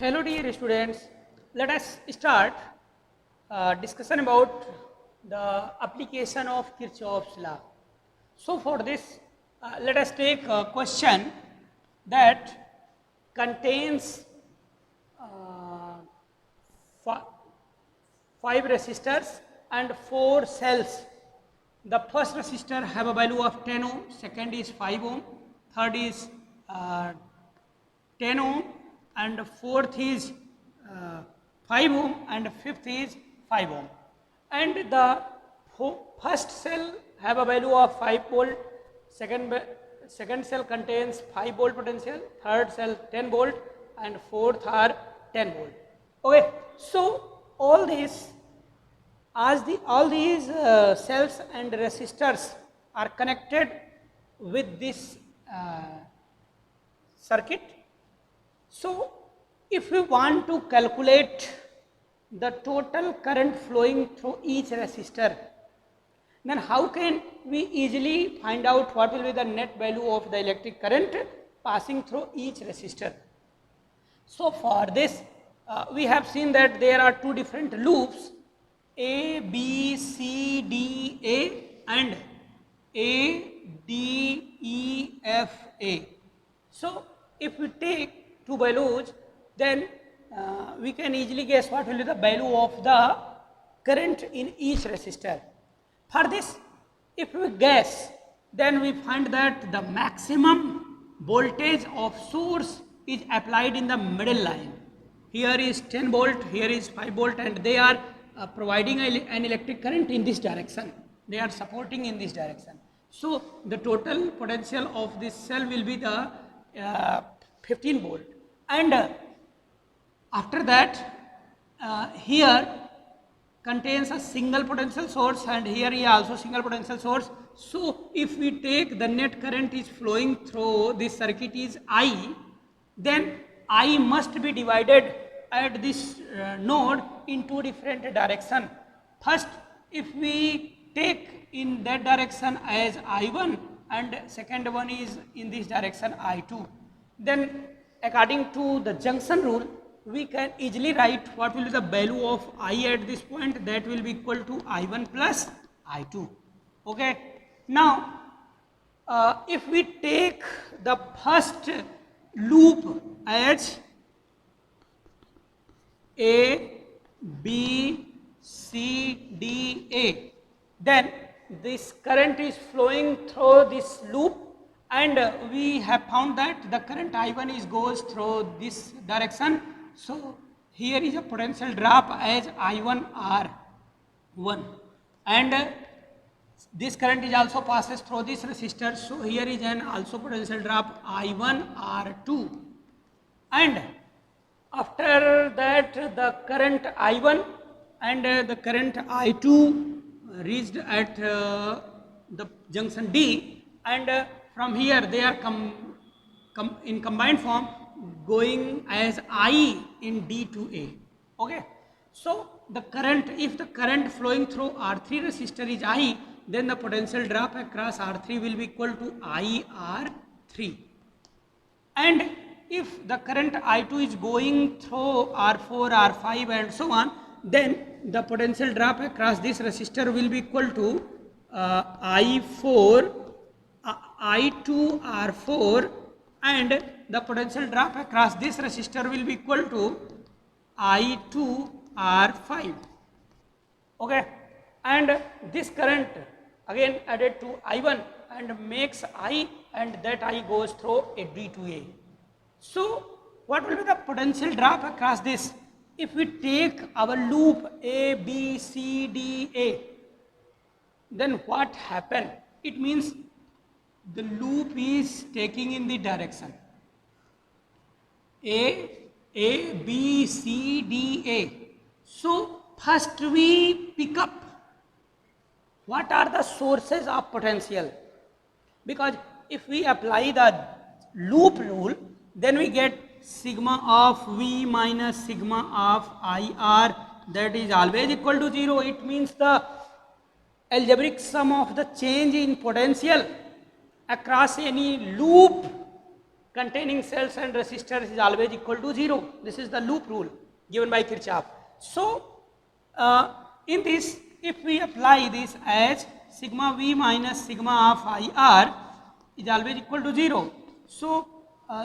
Hello dear students, let us start discussion about the application of Kirchhoff's law. So for this, let us take a question that contains fi- 5 resistors and 4 cells. The first resistor have a value of 10 ohm, second is 5 ohm, third is 10 ohm, and fourth is 5 ohm, and fifth is 5 ohm. And the first cell have a value of 5 volt, second cell contains 5 volt potential, third cell 10 volt, and fourth are 10 volt. Okay, so all these all these cells and resistors are connected with this circuit. So if we want to calculate the total current flowing through each resistor, then how can we easily find out what will be the net value of the electric current passing through each resistor? So for this, we have seen that there are two different loops, A, B, C, D, A, and A, D, E, F, A. So if we take two values, then we can easily guess what will be the value of the current in each resistor. For this, if we guess, then we find that the maximum voltage of source is applied in the middle line. Here is 10 volt, here is 5 volt, and they are providing an electric current in this direction. They are supporting in this direction. So the total potential of this cell will be the 15 volt. And after that, here contains a single potential source, and here is also single potential source. So if we take the net current is flowing through this circuit is I, then I must be divided at this node in two different directions. First, if we take in that direction as I1, and second one is in this direction I2, then according to the junction rule, we can easily write what will be the value of I at this point. That will be equal to I1 plus I2. Okay. Now, if we take the first loop as A, B, C, D, A, then this current is flowing through this loop, and we have found that the current I1 is goes through this direction. So here is a potential drop as I1R1, and this current is also passes through this resistor. So here is an also potential drop I1R2, and after that the current I1 and the current I2 reached at the junction D, and from here they are in combined form going as I in D to A. Okay. So the current, if the current flowing through R3 resistor is I, then the potential drop across R3 will be equal to IR3. And if the current I2 is going through R4, R5 and so on, then the potential drop across this resistor will be equal to I4, I2 R4, and the potential drop across this resistor will be equal to I2 R5. Okay, and this current again added to I1 and makes I, and that I goes through a D to A. So what will be the potential drop across this? If we take our loop A, B, C, D, A, then what happened? It means the loop is taking in the direction A, B, C, D, A. So first we pick up what are the sources of potential, because if we apply the loop rule, then we get sigma of V minus sigma of IR, that is always equal to 0. It means the algebraic sum of the change in potential across any loop containing cells and resistors is always equal to 0. This is the loop rule given by Kirchhoff. So, in this, if we apply this as sigma V minus sigma of IR is always equal to 0. So,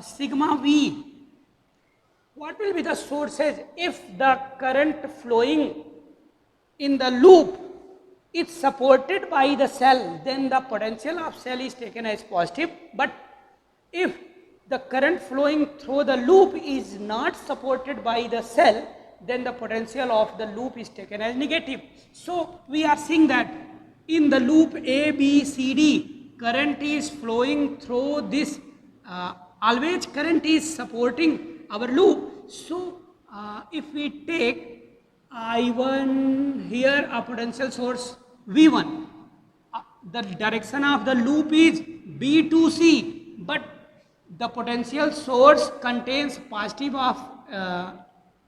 sigma V, what will be the sources if the current flowing in the loop is supported by the cell, then the potential of cell is taken as positive. But if the current flowing through the loop is not supported by the cell, then the potential of the loop is taken as negative. So, we are seeing that in the loop A, B, C, D, current is flowing through this, always current is supporting our loop. So, if we take I1 here, a potential source V1, the direction of the loop is B to C, but the potential source contains positive of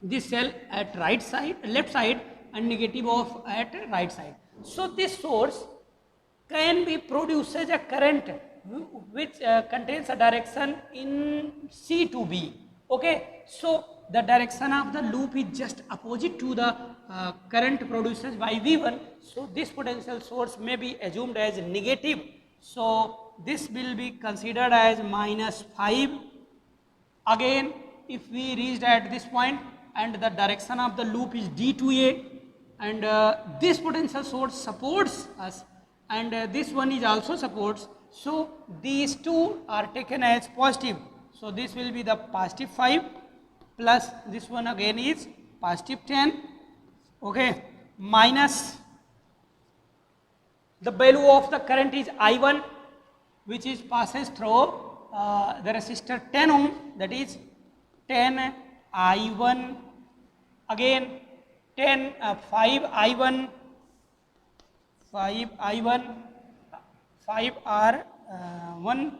this cell at right side, left side, and negative of at right side. So, this source can be produces a current which contains a direction in C to B. Okay, so the direction of the loop is just opposite to the current produced by V1. So, this potential source may be assumed as negative. So, this will be considered as minus 5. Again, if we reached at this point and the direction of the loop is D to A, and this potential source supports us, and this one is also supports. So, these two are taken as positive. So, this will be the positive 5 plus this one again is positive 10, okay, minus the value of the current is I1, which is passes through the resistor 10 ohm, that is 10 I1, again 10 5 I1, 5 I1, 5 R 1,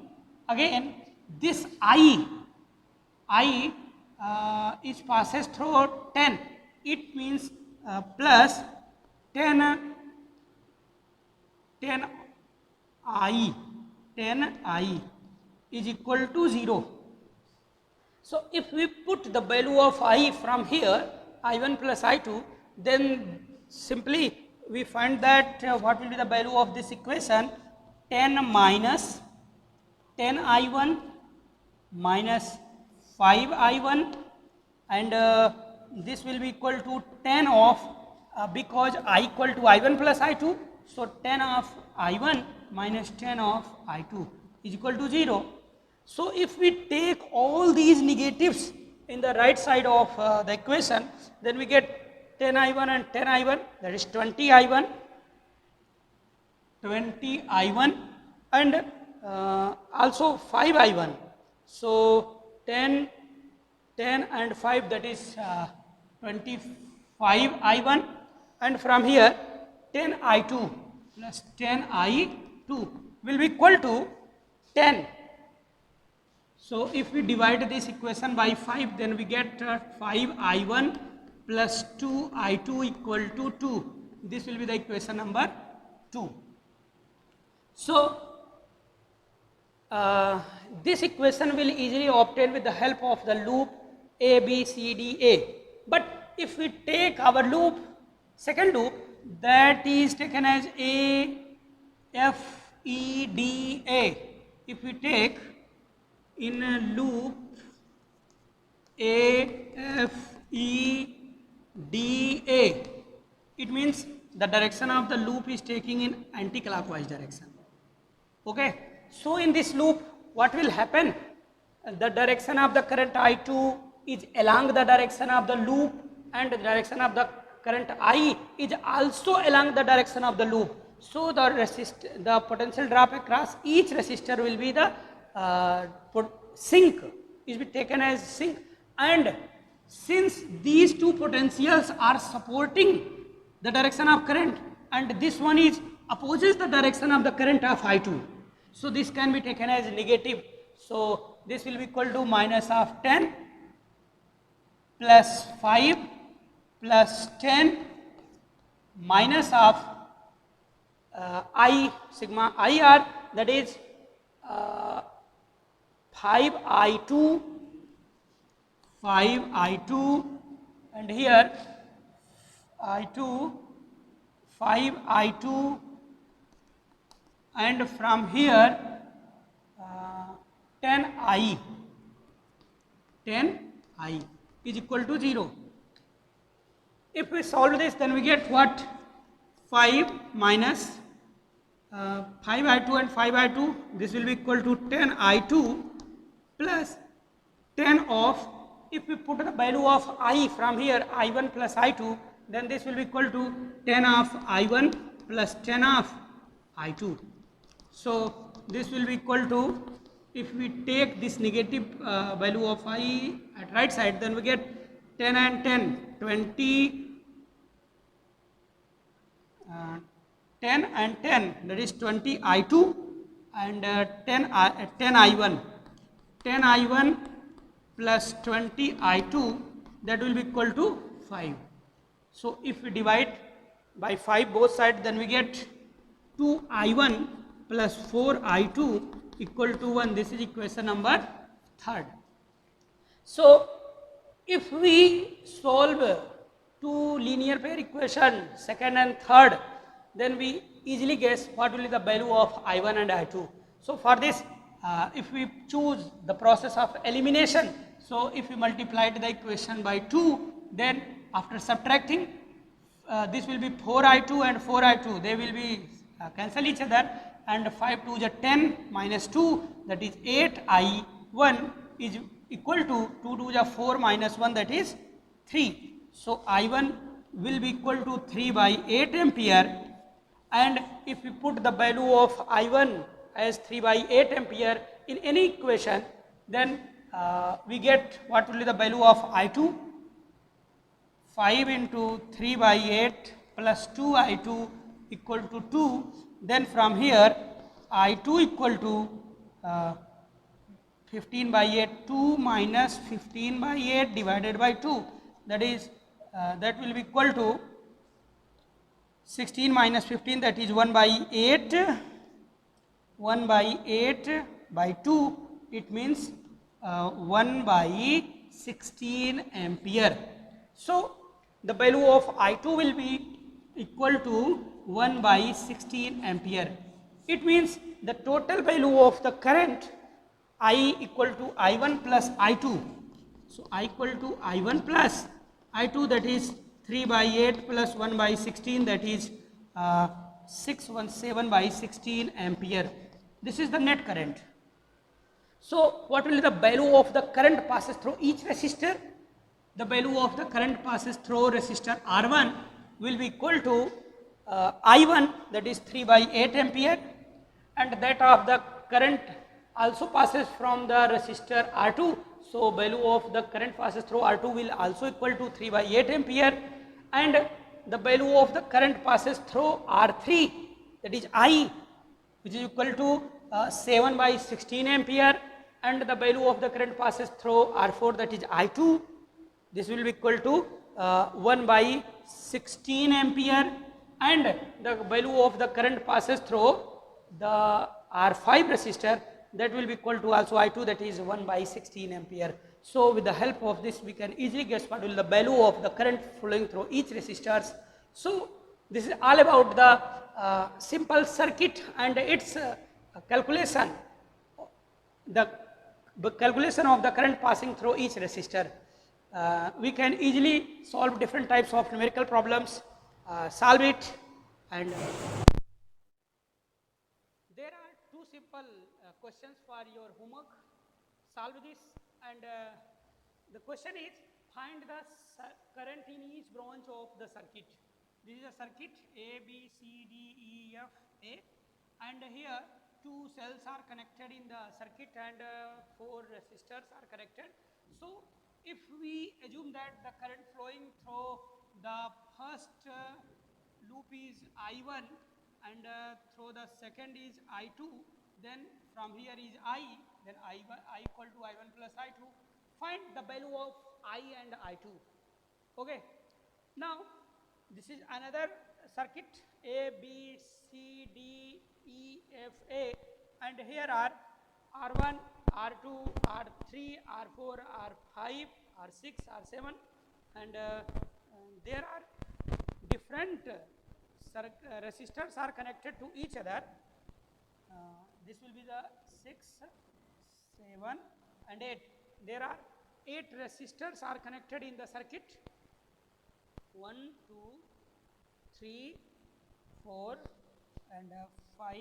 again this I is passes through 10, it means plus 10 I is equal to 0. So, if we put the value of I from here, I1 plus I2, then simply we find that what will be the value of this equation? 10 minus 10 I1 minus 5 I1, and this will be equal to 10 of because I equal to I1 plus I2. So, 10 of I1 minus 10 of I2 is equal to 0. So, if we take all these negatives in the right side of the equation, then we get 10 I1 and 10 I1, that is 20 I1, 20 I1 and also 5 I1. So, 10 and 5, that is 25 I1, and from here 10 I2 plus 10 I2 will be equal to 10. So, if we divide this equation by 5, then we get 5 I1 plus 2 I2 equal to 2. This will be the equation number 2. So, this equation will easily obtain with the help of the loop A, B, C, D, A. But if we take our loop, second loop, that is taken as A, F, E, D, A. If we take in a loop A, F, E, D, A, it means the direction of the loop is taking in anti-clockwise direction. Okay. So, in this loop, what will happen? The direction of the current I2 is along the direction of the loop, and the direction of the current I is also along the direction of the loop. So, the potential drop across each resistor will be the sink, is be taken as sink, and since these two potentials are supporting the direction of current and this one is opposes the direction of the current of I2. So, this can be taken as negative. So, this will be equal to minus of 10 plus 5 plus 10 minus of I sigma IR, that is 5I2, 5I2, and here I2, 5I2, and from here 10I, 10I is equal to 0. If we solve this, then we get what? 5 minus 5I2 and 5I2, this will be equal to 10I2 plus 10 of, if we put the value of I from here, I1 plus I2, then this will be equal to 10 of I1 plus 10 of I2. So this will be equal to, if we take this negative value of I at right side, then we get 10 and 10, 20, 10 and 10, that is 20 I2 and 10 I1, 10 I1 plus 20 I2, that will be equal to 5. So if we divide by 5 both sides, then we get 2 I1 plus 4 I2 equal to 1. This is equation number 3rd. So if we solve two linear pair equation, second and third, then we easily guess what will be the value of I1 and I2. So for this, if we choose the process of elimination, so if we multiplied the equation by 2, then after subtracting, this will be 4I2 and 4I2, they will be cancel each other, and 5 2 is 10 minus 2, that is 8I1 is equal to 2 2 is 4 minus 1, that is 3. So I1 will be equal to 3 by 8 ampere, and if we put the value of I1 as 3 by 8 ampere in any equation, then we get what will be the value of I2, 5 into 3 by 8 plus 2 I2 equal to 2. Then from here I2 equal to 15 by 8, 2 minus 15 by 8 divided by 2, that is that will be equal to 16 minus 15, that is 1 by 8, 1 by 8 by 2, it means 1 by 16 ampere. So the value of I2 will be equal to 1 by 16 ampere. It means the total value of the current I equal to I1 plus I2. So I equal to I1 plus I2, that is 3 by 8 plus 1 by 16, that is 617 by 16 ampere. This is the net current. So what will be the value of the current passes through each resistor? The value of the current passes through resistor R1 will be equal to I1, that is 3 by 8 ampere, and that of the current also passes from the resistor R2. So value of the current passes through R2 will also equal to 3 by 8 ampere, and the value of the current passes through R3, that is I, which is equal to 7 by 16 ampere, and the value of the current passes through R4, that is I2, this will be equal to 1 by 16 ampere, and the value of the current passes through the R5 resistor, that will be equal to also I2, that is 1 by 16 ampere. So with the help of this, we can easily guess what will the value of the current flowing through each resistors. So this is all about the simple circuit and its calculation, the calculation of the current passing through each resistor. We can easily solve different types of numerical problems, solve it, and there are two simple questions for your homework. Solve this, and the question is, find the current in each branch of the circuit. This is a circuit A, B, C, D, E, F, A, and here two cells are connected in the circuit and four resistors are connected. So if we assume that the current flowing through the first loop is I1 and through the second is I2, then from here is I, then I equal to I1 plus I2. Find the value of I and I2. Okay. Now this is another circuit A, B, C, D, E, F, A, and here are R1, R2, R3, R4, R5, R6, R7, and there are different resistors are connected to each other. This will be the 6, 7 and 8. There are 8 resistors are connected in the circuit. 1, 2, 3, 4 and 5,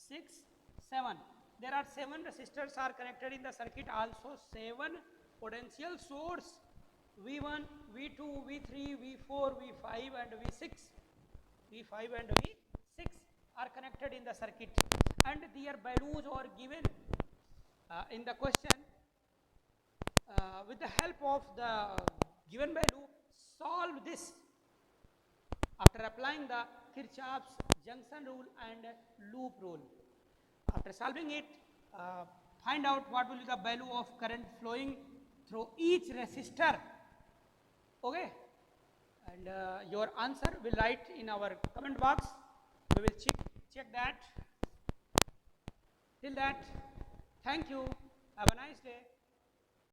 6, 7. There are 7 resistors are connected in the circuit. Also 7 potential source V1, V2, V3, V4, V5 and V6. V5 and V6 are connected in the circuit, and their values are given in the question. With the help of the given value, solve this after applying the Kirchhoff's junction rule and loop rule. After solving it, find out what will be the value of current flowing through each resistor. Okay, and your answer will write in our comment box. We will check that. Till that, thank you. Have a nice day.